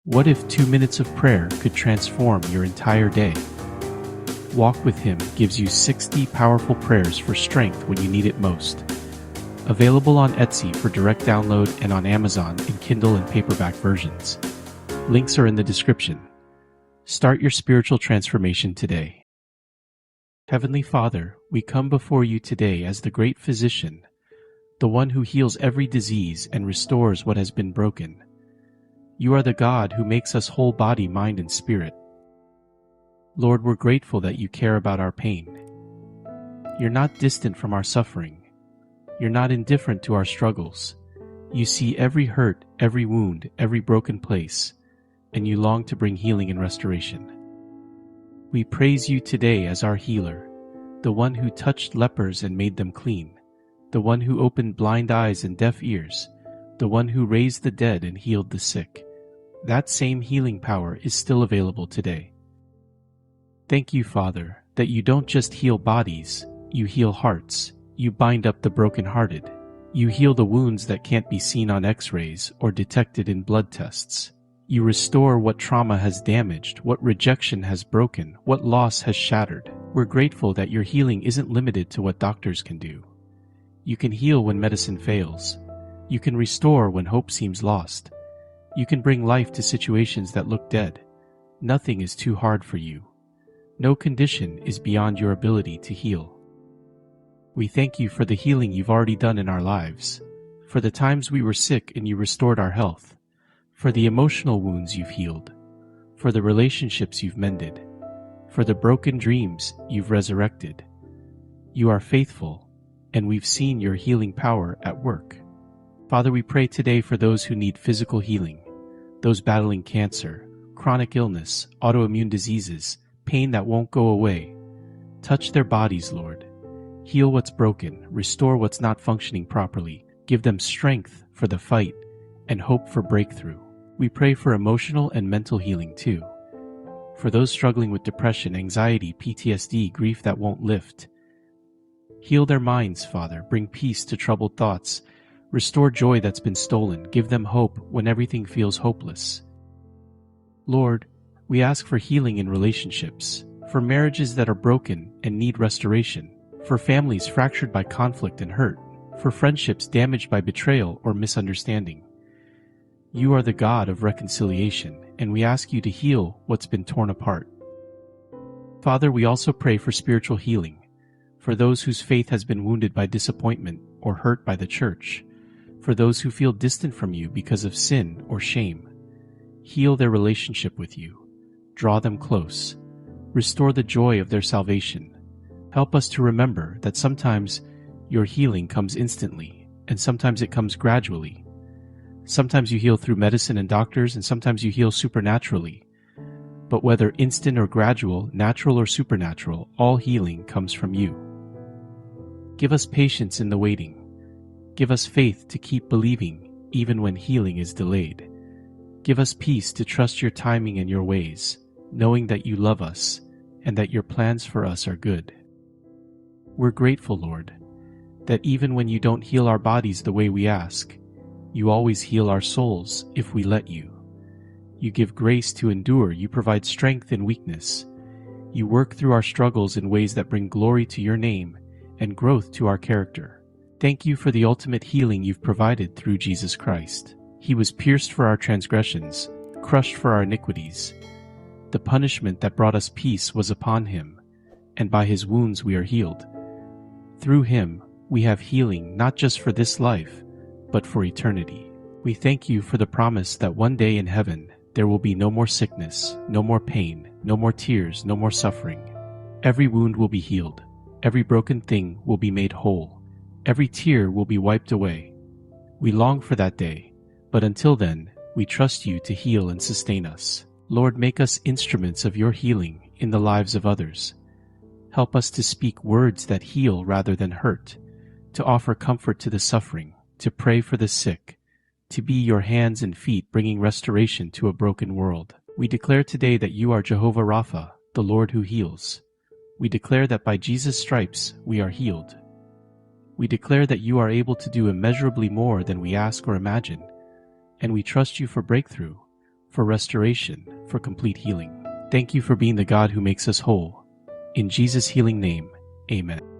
What if 2 minutes of prayer could transform your entire day? Walk with Him gives you 60 powerful prayers for strength when you need it most. Available on Etsy for direct download and on Amazon in Kindle and paperback versions. Links are in the description. Start your spiritual transformation today. Heavenly Father, we come before you today as the great physician, the one who heals every disease and restores what has been broken. You are the God who makes us whole body, mind, and spirit. Lord, we're grateful that you care about our pain. You're not distant from our suffering. You're not indifferent to our struggles. You see every hurt, every wound, every broken place, and you long to bring healing and restoration. We praise you today as our healer, the one who touched lepers and made them clean, the one who opened blind eyes and deaf ears, the one who raised the dead and healed the sick. That same healing power is still available today. Thank you, Father, that you don't just heal bodies, you heal hearts. You bind up the brokenhearted. You heal the wounds that can't be seen on x-rays or detected in blood tests. You restore what trauma has damaged, what rejection has broken, what loss has shattered. We're grateful that your healing isn't limited to what doctors can do. You can heal when medicine fails. You can restore when hope seems lost. You can bring life to situations that look dead. Nothing is too hard for you. No condition is beyond your ability to heal. We thank you for the healing you've already done in our lives, for the times we were sick and you restored our health, for the emotional wounds you've healed, for the relationships you've mended, for the broken dreams you've resurrected. You are faithful, and we've seen your healing power at work. Father, we pray today for those who need physical healing, those battling cancer, chronic illness, autoimmune diseases, pain that won't go away. Touch their bodies, Lord. Heal what's broken, restore what's not functioning properly, give them strength for the fight and hope for breakthrough. We pray for emotional and mental healing too. For those struggling with depression, anxiety, PTSD, grief that won't lift. Heal their minds, Father, bring peace to troubled thoughts, restore joy that's been stolen, give them hope when everything feels hopeless. Lord, we ask for healing in relationships, for marriages that are broken and need restoration, for families fractured by conflict and hurt, for friendships damaged by betrayal or misunderstanding. You are the God of reconciliation, and we ask you to heal what's been torn apart. Father, we also pray for spiritual healing, for those whose faith has been wounded by disappointment or hurt by the church, for those who feel distant from you because of sin or shame. Heal their relationship with you. Draw them close. Restore the joy of their salvation. Help us to remember that sometimes your healing comes instantly, and sometimes it comes gradually. Sometimes you heal through medicine and doctors, and sometimes you heal supernaturally. But whether instant or gradual, natural or supernatural, all healing comes from you. Give us patience in the waiting. Give us faith to keep believing, even when healing is delayed. Give us peace to trust your timing and your ways, knowing that you love us and that your plans for us are good. We're grateful, Lord, that even when you don't heal our bodies the way we ask, you always heal our souls if we let you. You give grace to endure, you provide strength in weakness. You work through our struggles in ways that bring glory to your name and growth to our character. Thank you for the ultimate healing you've provided through Jesus Christ. He was pierced for our transgressions, crushed for our iniquities. The punishment that brought us peace was upon him, and by his wounds we are healed. Through him, we have healing not just for this life, but for eternity. We thank you for the promise that one day in heaven, there will be no more sickness, no more pain, no more tears, no more suffering. Every wound will be healed. Every broken thing will be made whole. Every tear will be wiped away. We long for that day, but until then, we trust you to heal and sustain us. Lord, make us instruments of your healing in the lives of others. Help us to speak words that heal rather than hurt, to offer comfort to the suffering, to pray for the sick, to be your hands and feet bringing restoration to a broken world. We declare today that you are Jehovah Rapha, the Lord who heals. We declare that by Jesus' stripes we are healed. We declare that you are able to do immeasurably more than we ask or imagine, and we trust you for breakthrough, for restoration, for complete healing. Thank you for being the God who makes us whole. In Jesus' healing name, amen.